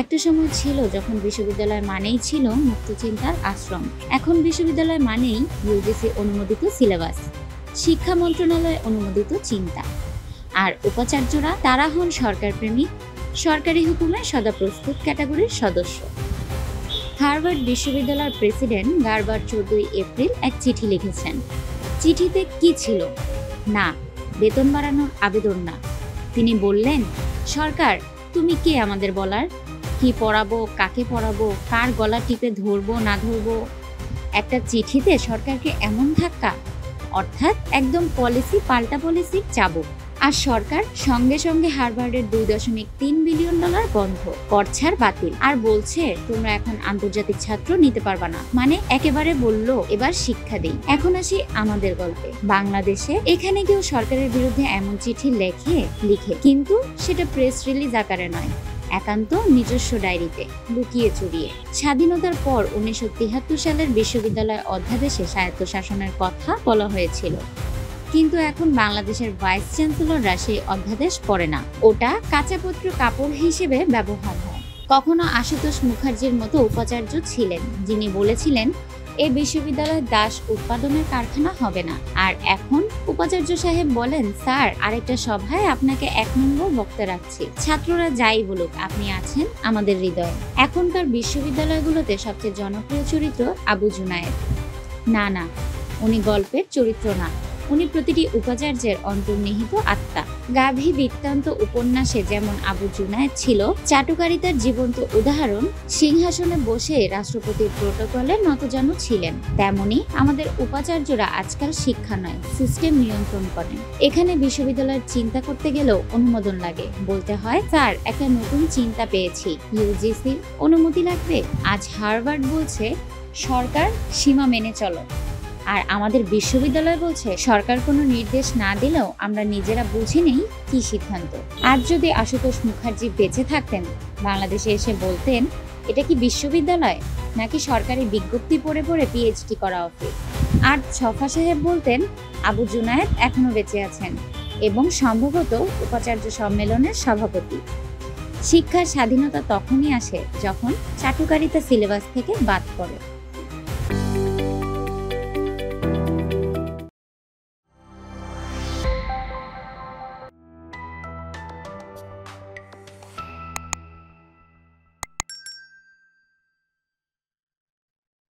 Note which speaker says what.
Speaker 1: একটা সময় ছিল যখন বিশ্ববিদ্যালয় মানেই ছিল মুক্ত চিন্তার আশ্রম। এখন বিশ্ববিদ্যালয় মানেই ইউজিসি অনুমোদিত সিলেবাস, শিক্ষা মন্ত্রণালয় অনুমোদিত চিন্তা। আর উপাচার্যরা তারা হন সরকার প্রেমিক, সরকারি হুকুমে সদা প্রস্তুত ক্যাটাগরির সদস্য। হার্ভার্ড বিশ্ববিদ্যালয়ের প্রেসিডেন্ট গারবার 14 এপ্রিল এক চিঠি লিখেছেন। চিঠিতে কি ছিল? না, বেতন বাড়ানোর আবেদন না। তিনি বললেন, সরকার তুমি কে আমাদের বলার? কি পড়াবো, কাকে পড়াবো, কার গলা টিপে ধরবো না ধরবো? একটা চিঠিতে সরকারকে এমন ধাক্কা, অর্থাৎ একদম পলিসি পাল্টা পলিসির চাবুক। আর সরকার সঙ্গে সঙ্গে হার্ভার্ডের $2.3 বিলিয়ন বন্ধ, করছাড় বাতিল, আর বলছে তোমরা এখন আন্তর্জাতিক ছাত্র নিতে পারবা না। মানে একেবারে বললো এবার শিক্ষা দেই। এখন আসি আমাদের গল্পে। বাংলাদেশে এখানে কেউ সরকারের বিরুদ্ধে এমন চিঠি লিখে, কিন্তু সেটা প্রেস রিলিজ আকারে নয়, একান্ত নিজস্ব ডায়েরিতে লুকিয়ে চুরিয়ে। স্বাধীনতার পর 1973 সালের বিশ্ববিদ্যালয় অধ্যাদেশে স্বায়ত্তশাসনের কথা বলা হয়েছিল, কিন্তু এখন বাংলাদেশের ভাইস চ্যান্সেলররা সেই অধ্যাদেশ পড়ে না। ওটা কাঁচাপত্র কাপড় হিসেবে ব্যবহার হয়। কখনো আশুতোষ মুখার্জির মতো উপাচার্য ছিলেন, যিনি বলেছিলেন এই বিশ্ববিদ্যালয় দাস উৎপাদনের কারখানা হবে না। আর এখন উপাচার্য সাহেব বলেন, স্যার আরেকটা সভায় আপনাকে 1 নম্বর বক্তা রাখছি, ছাত্ররা যাই বলুক আপনি আছেন আমাদের হৃদয়ে। এখনকার বিশ্ববিদ্যালয়গুলোতে সবচেয়ে জনপ্রিয় চরিত্র আবু জুনায়েদ। না, উনি গল্পের চরিত্র না, উনি প্রতিটি উপাচার্যের অন্তর্নিহিত আত্মা। গাভী বৃত্তান্ত উপন্যাসে যেমন আবু জুনায়েদ ছিল চাটুকারিতার জীবন্ত উদাহরণ, সিংহাসনে বসে রাষ্ট্রপতির প্রটোকলে নতজানু ছিলেন, তেমনি আমাদের উপাচার্যরা আজকাল শিক্ষা নয় সিস্টেম নিয়ন্ত্রণ করেন। এখানে বিশ্ববিদ্যালয়ের চিন্তা করতে গেলেও অনুমোদন লাগে। বলতে হয়, স্যার একটা নতুন চিন্তা পেয়েছি, ইউজিসির অনুমতি লাগবে। আজ হার্ভার্ড বলছে সরকার সীমা মেনে চলো, আর আমাদের বিশ্ববিদ্যালয় বলছে সরকার কোনো নির্দেশ না দিলেও আমরা নিজেরা বুঝে নেই কি সিদ্ধান্ত। আজ যদি আশুতোষ মুখার্জি বেঁচে থাকতেন, বাংলাদেশে এসে বলতেন এটা কি বিশ্ববিদ্যালয় নাকি সরকারি বিজ্ঞপ্তি পড়ে পড়ে পিএইচডি করা অফিস। আর ছফা সাহেব বলতেন আবু জুনায়েদ এখনো বেঁচে আছেন এবং সম্ভবত উপাচার্য সম্মেলনের সভাপতি। শিক্ষার স্বাধীনতা তখনই আসে যখন চাটুকারিতা সিলেবাস থেকে বাদ পড়ে।